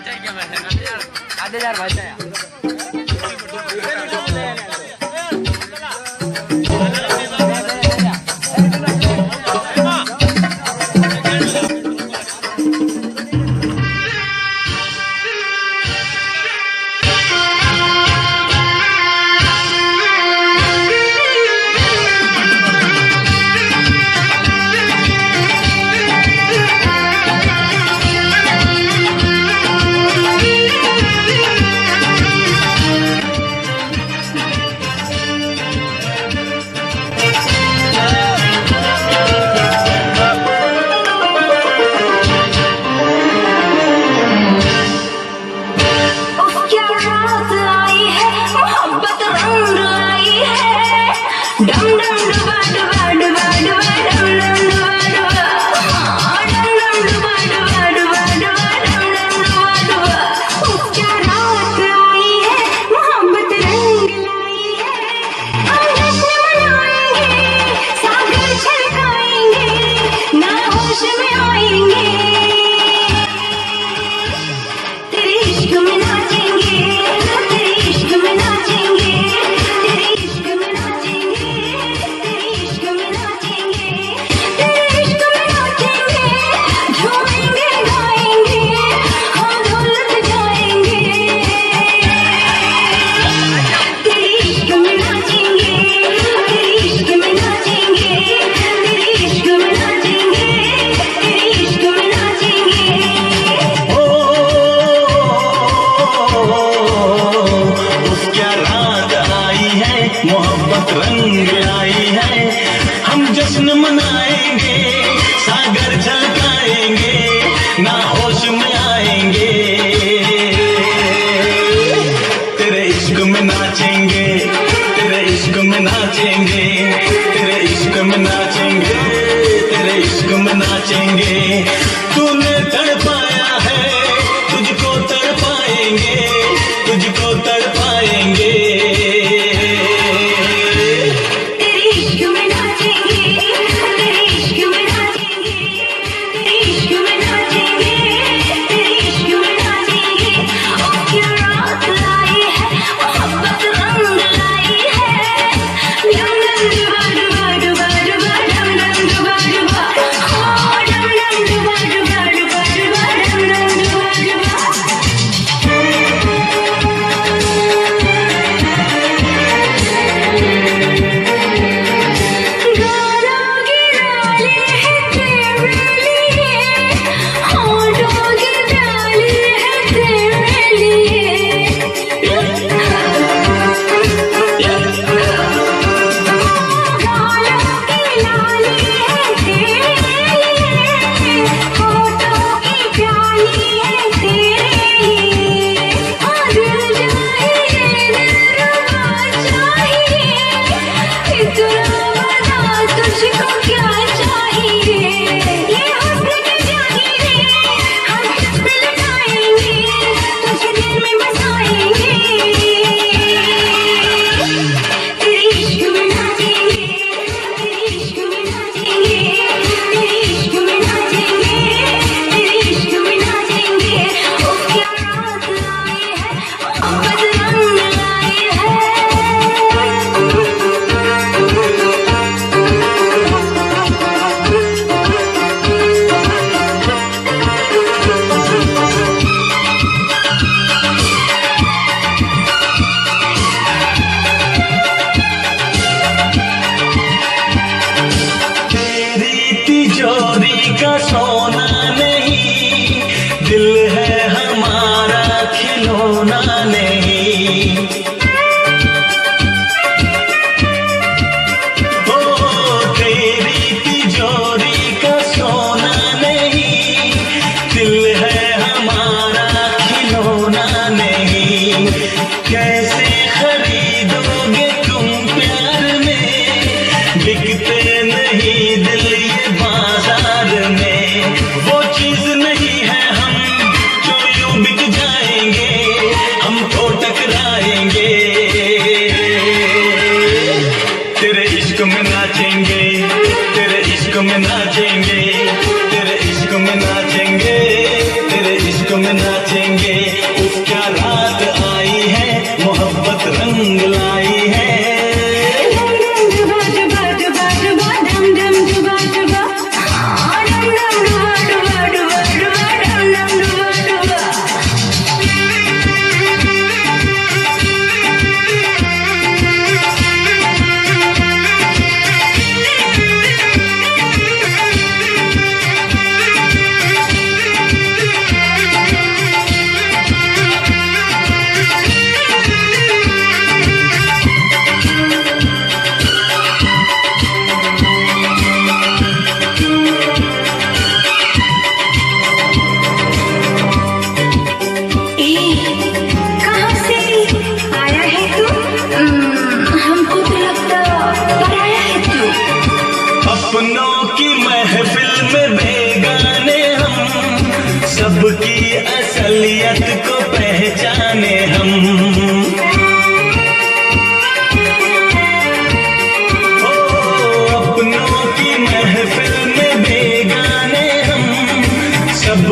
आधे हजार बचा है मोहब्बत रंग लाई है, हम जश्न मनाएंगे, सागर झलकाएंगे, ना होश में आएंगे, तेरे इश्क में नाचेंगे, तेरे इश्क में नाचेंगे, तेरे इश्क में नाचेंगे, तेरे इश्क में नाचेंगे। तूने तड़पाया है, तुझको तड़पाएंगे, तुझको तड़पाएंगे। का सोना नहीं, दिल है हमारा खिलौना नहीं। ओ तेरी तिजोरी का सोना नहीं, दिल है हमारा खिलौना नहीं। कैसे खरीदोगे तुम प्यार में, बिकते नहीं दिल ये बाजार में।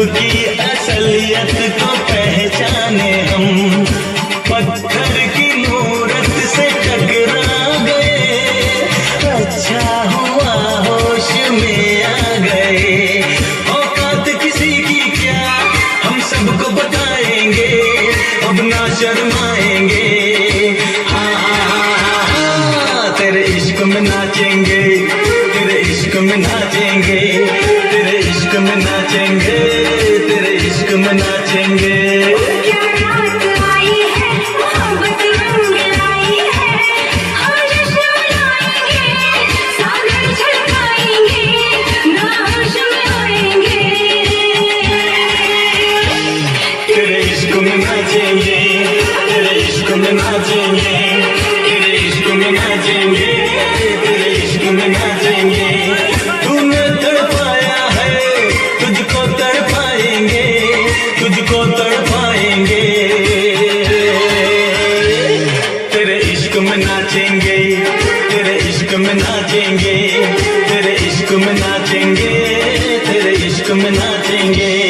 की असलियत को पहचाने हम, पत्थर की मूरत से टकरा गए, अच्छा हुआ होश में आ गए। औकात किसी की क्या हम सबको बताएंगे, अब ना शर्माएंगे। हाँ हाँ हाँ हाँ हाँ, तेरे इश्क में नाचेंगे, तेरे इश्क में नाचेंगे, तेरे इश्क में नाचेंगे, तेरे इश्क में नाचेंगे। क्या रात आई है, मोहब्बत रंग लाई है, हम जश्न मनाएंगे, सागर छलकाएंगे, नाश में आएंगे। तेरे इश्क में नाचेंगे, तेरे इश्क में नाचेंगे, तेरे इश्क में नाचेंगे, तेरे इश्क में नाचेंगे। तूने तड़पाया है, तुझको तड़पाएंगे, तुझको तड़पाएंगे। तेरे इश्क में नाचेंगे, तेरे इश्क में नाचेंगे, तेरे इश्क में नाचेंगे, तेरे इश्क में नाचेंगे।